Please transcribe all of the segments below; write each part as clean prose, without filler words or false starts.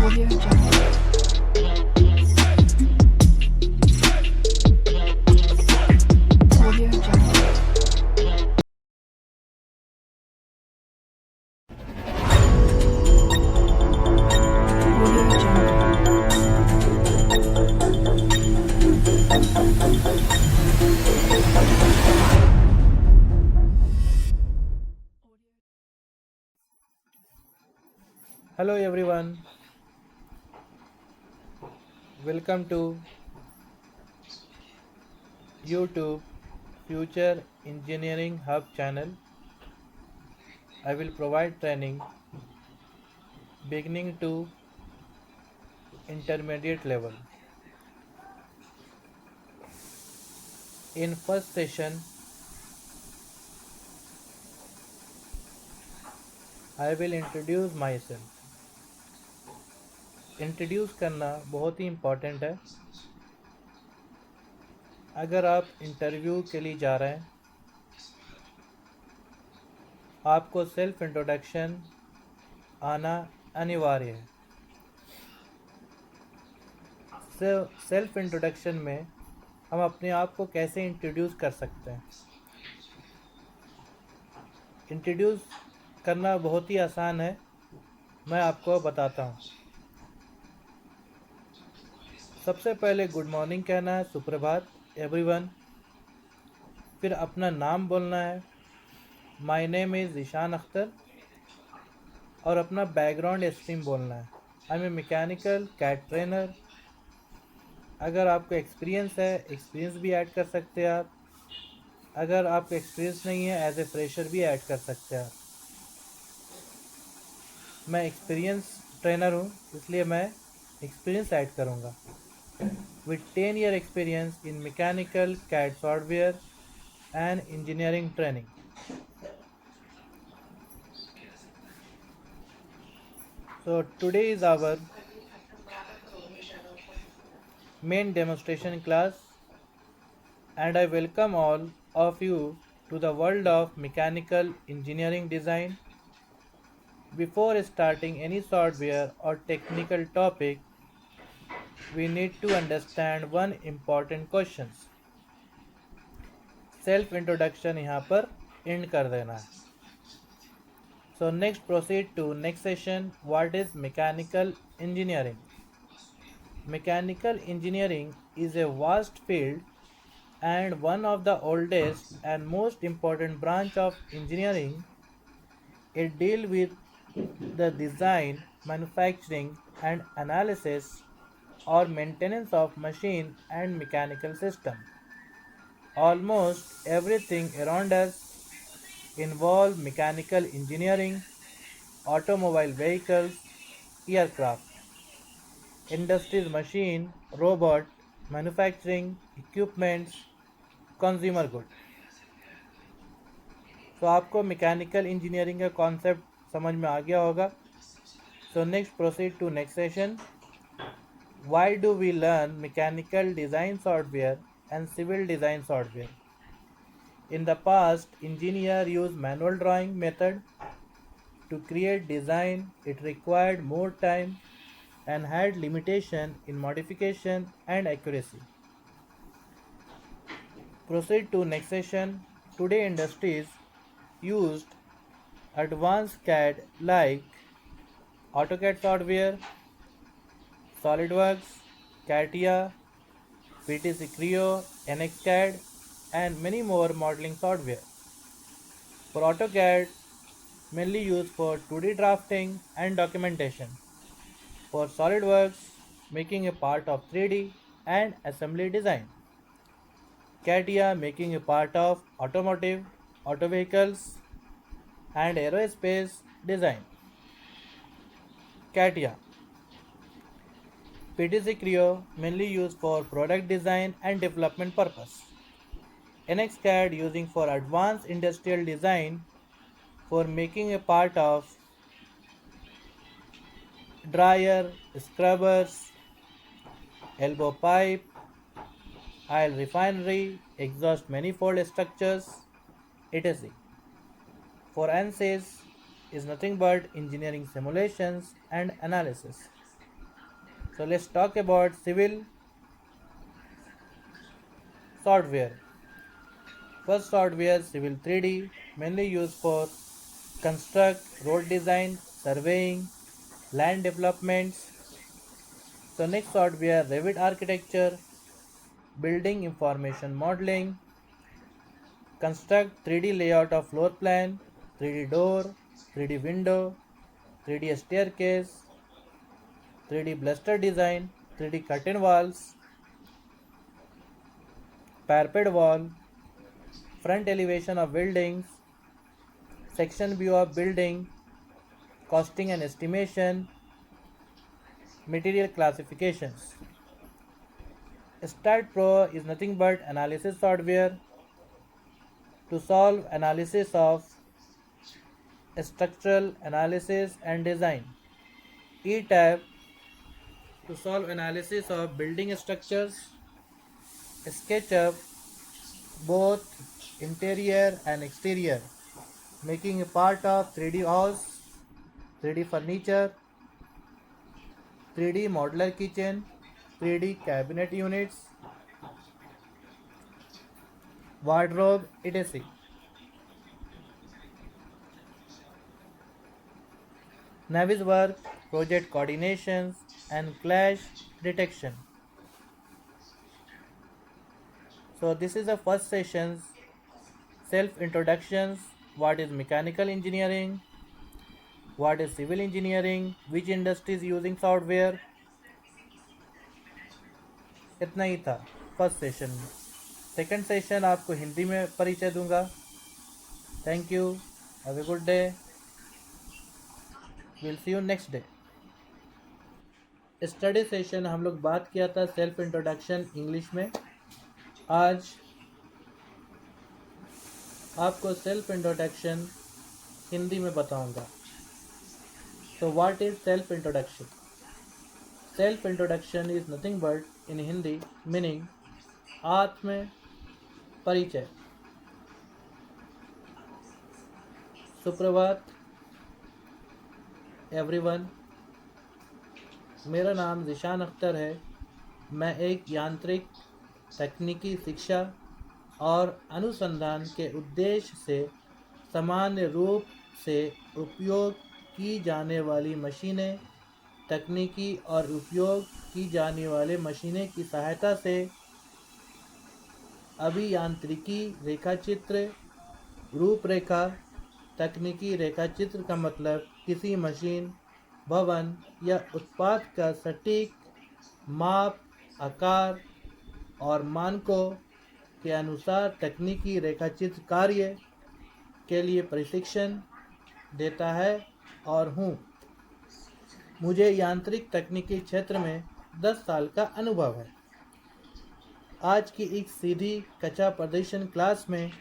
Audio Jungle. Audio Jungle. Audio Jungle. Hello everyone, welcome to YouTube Future Engineering Hub channel. I will provide training beginning to intermediate level. In first session, I will introduce myself. Introduce करना बहुत ही important है. अगर आप interview के लिए जा रहे हैं, आपको सेल्फ इंट्रोडक्शन आना अनिवार्य है. सेल्फ इंट्रोडक्शन में हम अपने आप को कैसे इंट्रोड्यूस कर सकते हैं. इंट्रोड्यूस करना बहुत ही आसान है, मैं आपको बताता हूँ. सबसे पहले गुड मॉर्निंग कहना है, सुप्रभात एवरीवन. फिर अपना नाम बोलना है, my name is Ishaan Akhtar. और अपना बैकग्राउंड स्ट्रीम बोलना है, I am a mechanical CAD trainer. अगर आपको एक्सपीरियंस है, एक्सपीरियंस भी ऐड कर सकते हैं आप. अगर आपको एक्सपीरियंस नहीं है, एज ए फ्रेशर भी ऐड कर सकते हैं आप. मैं एक्सपीरियंस ट्रेनर हूँ, इसलिए मैं एक्सपीरियंस ऐड करूँगा. With 10-year experience in mechanical CAD software and engineering training. So today is our main demonstration class, and I welcome all of you to the world of mechanical engineering design. Before starting any software or technical topic, we need to understand one important questions. Self introduction यहाँ पर and कर देना है. So next proceed to next session. What is mechanical engineering? Mechanical engineering is a vast field and one of the oldest and most important branch of engineering. It deals with the design, manufacturing and analysis or maintenance of machine and mechanical system. Almost everything around us involve mechanical engineering: automobile vehicles, aircraft, industries machine, robot, manufacturing, equipments, consumer good. तो आपको mechanical engineering का concept समझ में आ गया होगा. So next proceed to next session. Why do we learn mechanical design software and civil design software? In the past, engineers used manual drawing method to create design. It required more time and had limitation in modification and accuracy. Proceed to next session. Today industries used advanced CAD like AutoCAD software, SolidWorks, CATIA, PTC Creo, NXCAD and many more modeling software. For AutoCAD, mainly used for 2D drafting and documentation. For SolidWorks, making a part of 3D and assembly design. CATIA, making a part of automotive, auto vehicles and aerospace design. CATIA. PTC Creo, mainly used for product design and development purpose. NXCAD, using for advanced industrial design for making a part of dryer, scrubbers, elbow pipe, oil refinery, exhaust manifold structures, etc. For ANSYS is nothing but engineering simulations and analysis. So let's talk about civil software. First software civil 3D, mainly used for construct, road design, surveying, land developments. So next software Revit architecture, building information modeling, construct 3D layout of floor plan, 3D door, 3D window, 3D staircase, 3D bluster design, 3D curtain walls, parapet wall, front elevation of buildings, section view of building, costing and estimation, material classifications. Start Pro is nothing but analysis software to solve analysis of structural analysis and design. ETAB to solve analysis of building structures. SketchUp both interior and exterior, making a part of 3D house, 3D furniture, 3D modular kitchen, 3D cabinet units, wardrobe, etc. Navisworks, project coordinations and clash detection. So this is the first session's self introductions. What is mechanical engineering? What is civil engineering? Which industry is using software? इतना ही था first session में. Second session आपको हिंदी में परिचय दूंगा. Thank you. Have a good day. Will see you next day. Study session हम लोग बात किया था सेल्फ इंट्रोडक्शन इंग्लिश में. आज आपको सेल्फ इंट्रोडक्शन हिंदी में बताऊंगा. तो what is self introduction? Self introduction is nothing but in Hindi meaning आत्म परिचय. सुप्रभात एवरीवन. मेरा नाम ज़िशान अख्तर है. मैं एक यांत्रिक तकनीकी शिक्षा और अनुसंधान के उद्देश्य से सामान्य रूप से उपयोग की जाने वाली मशीनें, तकनीकी और उपयोग की जाने वाले मशीनें की सहायता से अभियांत्रिकी रेखाचित्र रूपरेखा. तकनीकी रेखाचित्र का मतलब किसी मशीन, भवन या उत्पाद का सटीक माप, आकार और मानकों के अनुसार तकनीकी रेखाचित्र कार्य के लिए प्रशिक्षण देता है और हूँ. मुझे यांत्रिक तकनीकी क्षेत्र में 10 साल का अनुभव है. आज की एक सीधी कक्षा प्रदर्शन क्लास में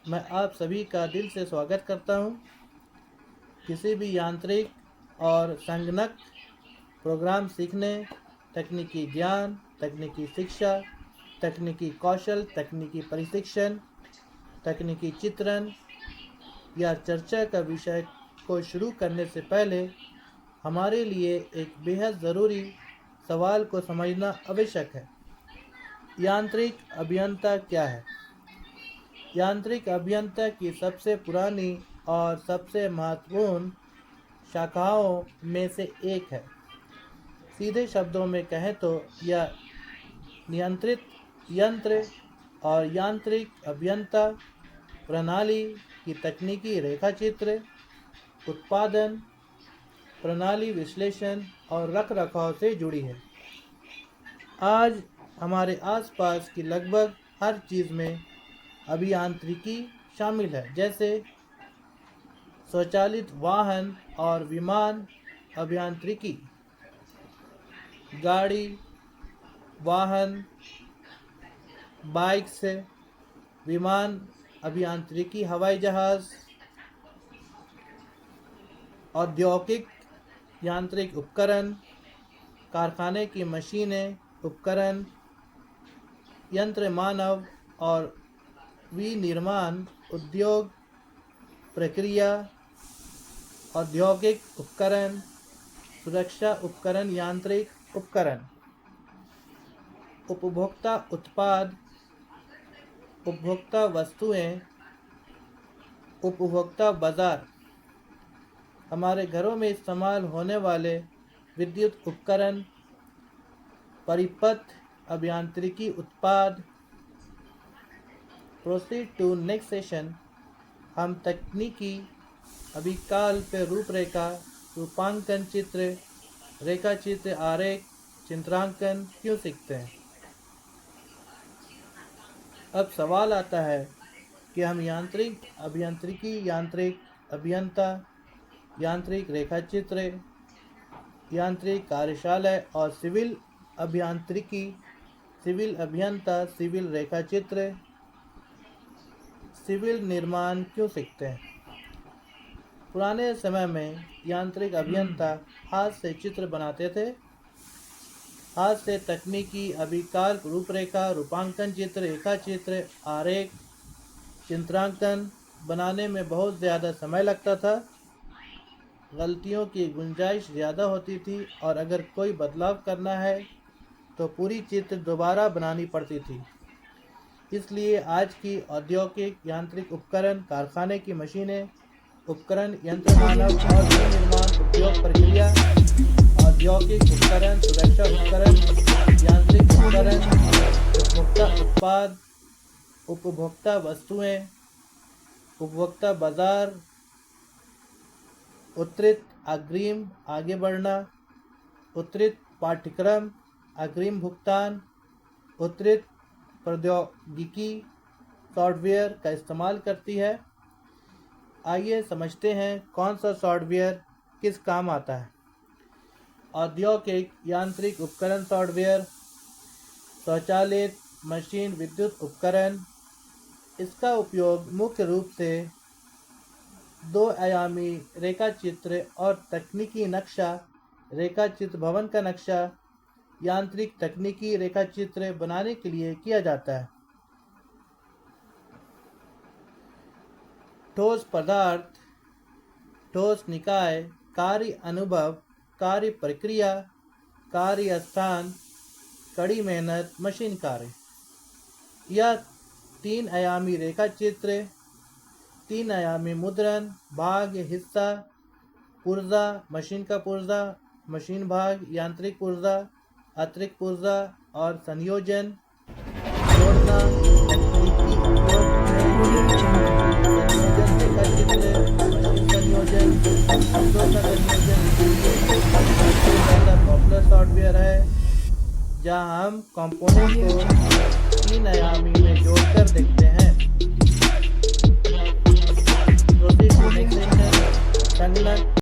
मैं आप सभी का दिल से स्वागत करता हूँ. किसी भी यांत्रिक और संगणक प्रोग्राम सीखने, तकनीकी ज्ञान, तकनीकी शिक्षा, तकनीकी कौशल, तकनीकी प्रशिक्षण, तकनीकी चित्रण या चर्चा का विषय को शुरू करने से पहले हमारे लिए एक बेहद ज़रूरी सवाल को समझना आवश्यक है. यांत्रिक अभियंता क्या है? यांत्रिक अभियंता की सबसे पुरानी और सबसे महत्वपूर्ण शाखाओं में से एक है. सीधे शब्दों में कहें तो यह नियंत्रित यंत्र और यांत्रिक अभियंता प्रणाली की तकनीकी रेखाचित्र, उत्पादन, प्रणाली विश्लेषण और रखरखाव से जुड़ी है. आज हमारे आसपास की लगभग हर चीज़ में अभियांत्रिकी शामिल है, जैसे स्वचालित वाहन और विमान अभियांत्रिकी, गाड़ी, वाहन, बाइक से विमान अभियांत्रिकी, हवाई जहाज़, औद्योगिक यांत्रिक उपकरण, कारखाने की मशीनें, उपकरण, यंत्र मानव और विनिर्माण उद्योग प्रक्रिया, औद्योगिक उपकरण, सुरक्षा उपकरण, यांत्रिक उपकरण, उपभोक्ता उत्पाद, उपभोक्ता वस्तुएं, उपभोक्ता बाजार। हमारे घरों में इस्तेमाल होने वाले विद्युत उपकरण, परिपथ, अभियांत्रिकी उत्पाद। Proceed to next session. हम तकनीकी अभिकल्प रूपरेखा, रूपांकन चित्र, रेखा चित्र, आरेख, चित्रांकन क्यों सीखते हैं। अब सवाल आता है कि हम यांत्रिक अभियांत्रिकी, यांत्रिक अभियंता, यांत्रिक रेखा चित्र, यांत्रिक कार्यशाला और सिविल अभियांत्रिकी, सिविल अभियंता, सिविल रेखा चित्र, सिविल निर्माण क्यों सीखते हैं। पुराने समय में यांत्रिक अभियंता हाथ से चित्र बनाते थे। हाथ से तकनीकी अभिकल्प रूपरेखा, रूपांकन चित्र, रेखा चित्र, आरेख, चित्रांकन बनाने में बहुत ज़्यादा समय लगता था। गलतियों की गुंजाइश ज़्यादा होती थी और अगर कोई बदलाव करना है तो पूरी चित्र दोबारा बनानी पड़ती थी। इसलिए आज की औद्योगिक यांत्रिक उपकरण, कारखाने की मशीनें, उपकरण, यंत्र मानव और विनिर्माण उद्योग प्रक्रिया, औद्योगिक उपकरण, सुरक्षा उपकरण, यांत्रिक उपकरण, उपभोक्ता उत्पाद, उपभोक्ता वस्तुएं, उपभोक्ता बाजार, उत्तरित अग्रिम आगे बढ़ना, उत्तरित पाठ्यक्रम, अग्रिम भुगतान, उत्तरित प्रौद्योगिकी सॉफ्टवेयर का इस्तेमाल करती है। आइए समझते हैं कौन सा सॉफ्टवेयर किस काम आता है। औद्योगिक यांत्रिक उपकरण सॉफ्टवेयर, स्वचालित मशीन विद्युत उपकरण। इसका उपयोग मुख्य रूप से 2 आयामी रेखा चित्र और तकनीकी नक्शा, रेखा चित्र भवन का नक्शा, यांत्रिक तकनीकी रेखा चित्र बनाने के लिए किया जाता है। ठोस पदार्थ, ठोस निकाय, कार्य अनुभव, कार्य प्रक्रिया, कार्य स्थान, कड़ी मेहनत, मशीन कार्य। यह 3 आयामी रेखा चित्र, 3 आयामी मुद्रण, भाग, हिस्सा, पुर्जा, मशीन का पुर्जा, मशीन भाग, यांत्रिक पुर्जा, अतिरिक्त पुर्जा और संयोजन, जोड़ना, तकनीकी उपयोग में संयोजन रेखा चित्र, मशीन संयोजन, शब्दों का संयोजन। पॉपुलर सॉफ्टवेयर है जहां हम कंपोनेंट को 3 आयामी में जोड़कर देखते हैं। Proceed to next session. संगणक